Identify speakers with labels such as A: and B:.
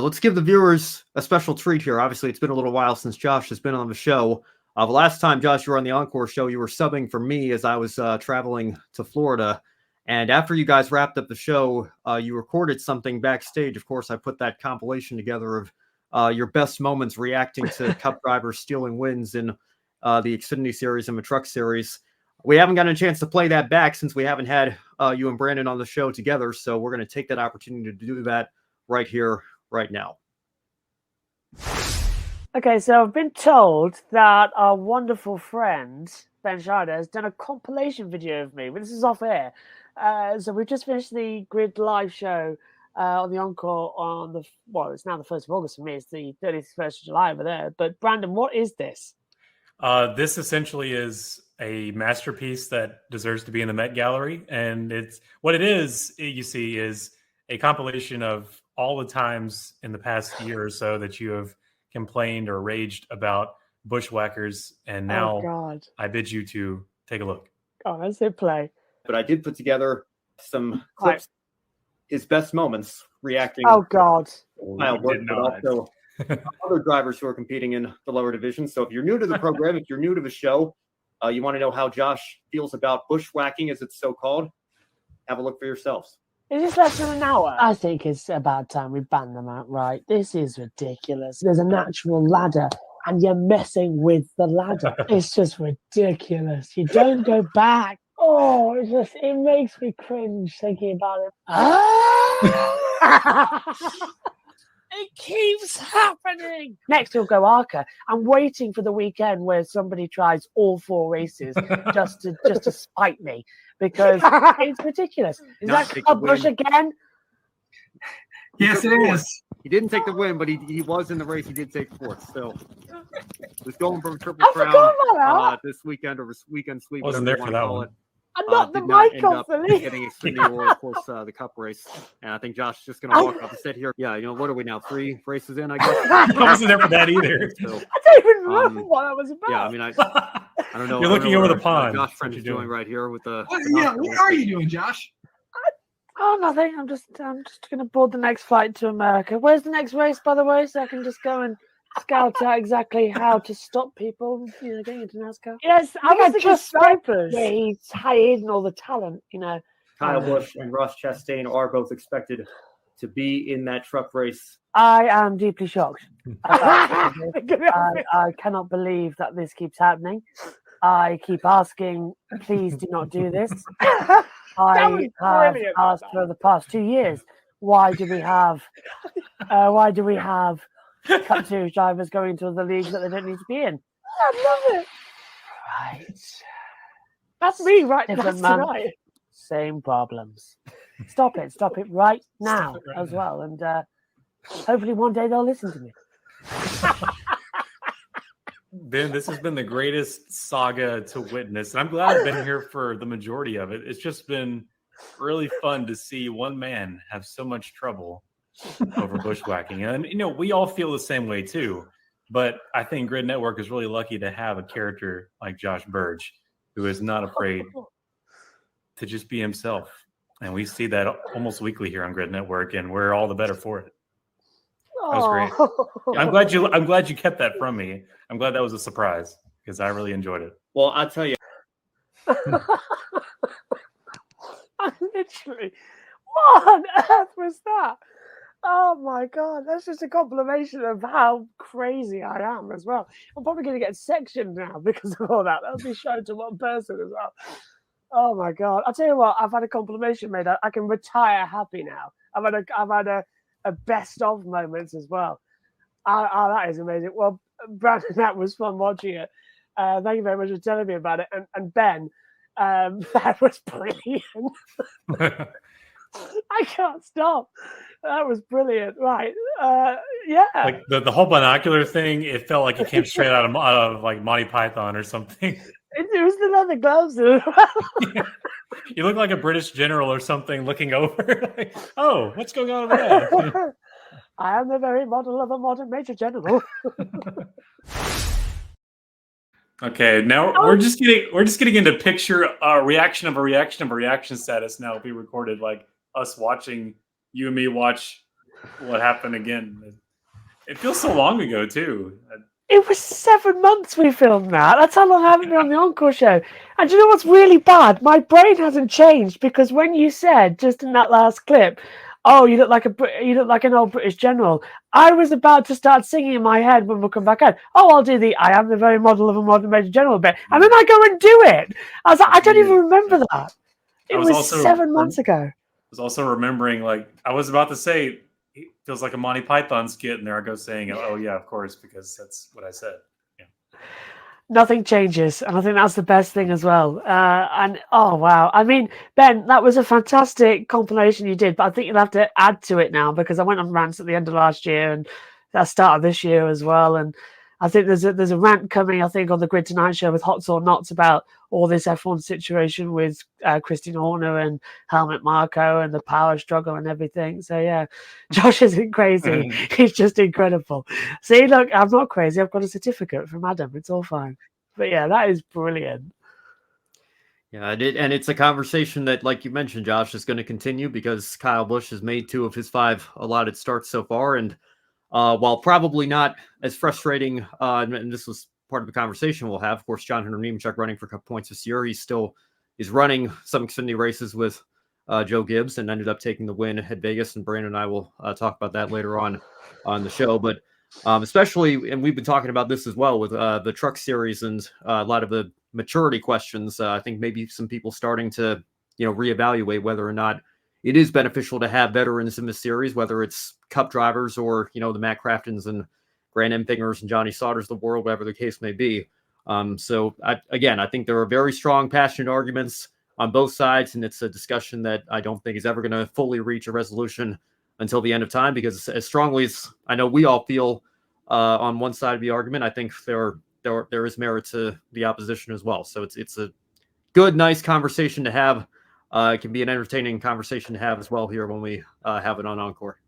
A: Let's give the viewers a special treat here. Obviously, it's been a little while since Josh has been on the show. The last time, Josh, you were on the Encore show, you were subbing for me as I was traveling to Florida. And after you guys wrapped up the show, you recorded something backstage. Of course, I put that compilation together of your best moments reacting to Cup drivers stealing wins in the Xfinity Series and the Truck Series. We haven't gotten a chance to play that back since we haven't had you and Brandon on the show together. So we're going to take that opportunity to do that right here, right now.
B: Okay, so I've been told that our wonderful friend, Ben Scheider, has done a compilation video of me. But this is off air. So we've just finished the GRID Live show on the Encore on the, well, it's now the 1st of August for me. It's the 31st of July over there. But Brandon, what is this?
C: This essentially is a masterpiece that deserves to be in the Met Gallery. And it's what it is, you see, is a compilation of all the times in the past year or so that you have complained or raged about bushwhackers. And now I bid you to take a look.
B: Oh, let's hit play.
A: But I did put together some clips, his best moments reacting.
B: Oh, God.
A: But also other drivers who are competing in the lower division. So if you're new to the program, if you're new to the show, you want to know how Josh feels about bushwhacking, as it's so called, have a look for yourselves.
B: Is this less than an hour? I think it's about time we ban them outright. This is ridiculous. There's a natural ladder, and you're messing with the ladder. It's just ridiculous. You don't go back. Oh, it makes me cringe thinking about it. It keeps happening. Next, we'll go Arca. I'm waiting for the weekend where somebody tries all 4 races just to spite me, because it's ridiculous. Is that Joshua Burch again?
D: Yes, it is.
A: He didn't take the win, but he was in the race. He did take 4th. So was going for a Triple Crown this weekend or this weekend sweep.
C: Wasn't there for that one.
B: I'm not the mic off the lead.
A: Getting Xfinity or, of course, the Cup race. And I think Josh is just going to walk up and sit here. Yeah, you know, what are we now? 3 races in, I guess?
C: I wasn't there for that either.
A: So,
B: I don't even remember what that was about.
A: Yeah, I mean, I don't know.
C: You're looking over the pond.
A: Josh Friend is doing right here with the.
D: Yeah, what are you doing, Josh?
B: Oh, nothing. I'm just going to board the next flight to America. Where's the next race, by the way, so I can just go and scout out exactly how to stop people, you know, getting into NASCAR. Yes, I was just snipers. Yeah, he's hidden all the talent, you know.
A: Kyle Busch and Ross Chastain are both expected to be in that truck race.
B: I am deeply shocked. I cannot believe that this keeps happening. I keep asking, please do not do this. I have asked for the past 2 years, why do we have Cup 2 drivers going to the leagues that they don't need to be in? I love it. Right. That's me, right? That's right. Same problems. Stop it right now as well. And hopefully one day they'll listen to me.
C: Ben, this has been the greatest saga to witness. And I'm glad I've been here for the majority of it. It's just been really fun to see one man have so much trouble over bushwhacking. And, you know, we all feel the same way too. But I think GRID Network is really lucky to have a character like Josh Burch, who is not afraid to just be himself. And we see that almost weekly here on GRID Network, and we're all the better for it. That was great. I'm glad you kept that from me. I'm glad that was a surprise because I really enjoyed it.
A: Well, I'll tell you.
B: I literally, what on earth was that? Oh my God, that's just a confirmation of how crazy I am as well. I'm probably going to get sectioned now because of all that. That'll be shown to one person as well. Oh my God. I'll tell you what, I've had a confirmation made. I can retire happy now. I've had a best of moments as well. That is amazing. Well, Brandon, that was fun watching it. Thank you very much for telling me about it. And Ben, that was brilliant. I can't stop. That was brilliant. Right. Yeah.
C: Like the whole binocular thing, it felt like it came straight out of like Monty Python or something.
B: It was the leather gloves as well.
C: Yeah. You look like a British general or something looking over. Like, oh, what's going on over there?
B: I am the very model of a modern major general.
C: Okay, now we're just getting into picture reaction of a reaction status. Now will be recorded like us watching you and me watch what happened again. It feels so long ago too.
B: It was 7 months we filmed that. That's how long I haven't been on the Encore show. And do you know what's really bad? My brain hasn't changed because when you said just in that last clip, "Oh, you look like an old British general," I was about to start singing in my head when we come back out. "Oh, I'll do the 'I am the very model of a modern Major General' bit," and then I go and do it. I was like, I don't even remember that. It was
C: also
B: 7 months ago.
C: I was also remembering, like, I was about to say, it feels like a Monty Python skit, and there I go saying, "Oh yeah, of course," because that's what I said. Yeah.
B: Nothing changes, and I think that's the best thing as well. And oh wow, I mean, Ben, that was a fantastic compilation you did, but I think you'll have to add to it now because I went on rants at the end of last year and that started this year as well. And I think there's a rant coming, I think, on the Grid Tonight show with Hots or Nots about all this F1 situation with Christian Horner and Helmut Marko and the power struggle and everything. So yeah, Josh isn't crazy. He's just incredible. See, look, I'm not crazy. I've got a certificate from Adam. It's all fine. But yeah, that is brilliant.
A: Yeah, and it's a conversation that, like you mentioned, Josh, is going to continue because Kyle Busch has made 2 of his 5 allotted starts so far. And while probably not as frustrating, and this was part of the conversation we'll have, of course, John Hunter Nemechek running for Cup points this year. He still is running some Xfinity races with Joe Gibbs and ended up taking the win at Vegas. And Brandon and I will talk about that later on the show. But especially, and we've been talking about this as well with the Truck Series and a lot of the maturity questions. I think maybe some people starting to, reevaluate whether or not it is beneficial to have veterans in the series, whether it's Cup drivers or, the Matt Craftons and Grant Empfingers and Johnny Sauters of the world, whatever the case may be. So I think there are very strong, passionate arguments on both sides, and it's a discussion that I don't think is ever going to fully reach a resolution until the end of time, because as strongly as I know we all feel on one side of the argument, I think there is merit to the opposition as well. So it's a good, nice conversation to have. It can be an entertaining conversation to have as well here when we have it on Encore.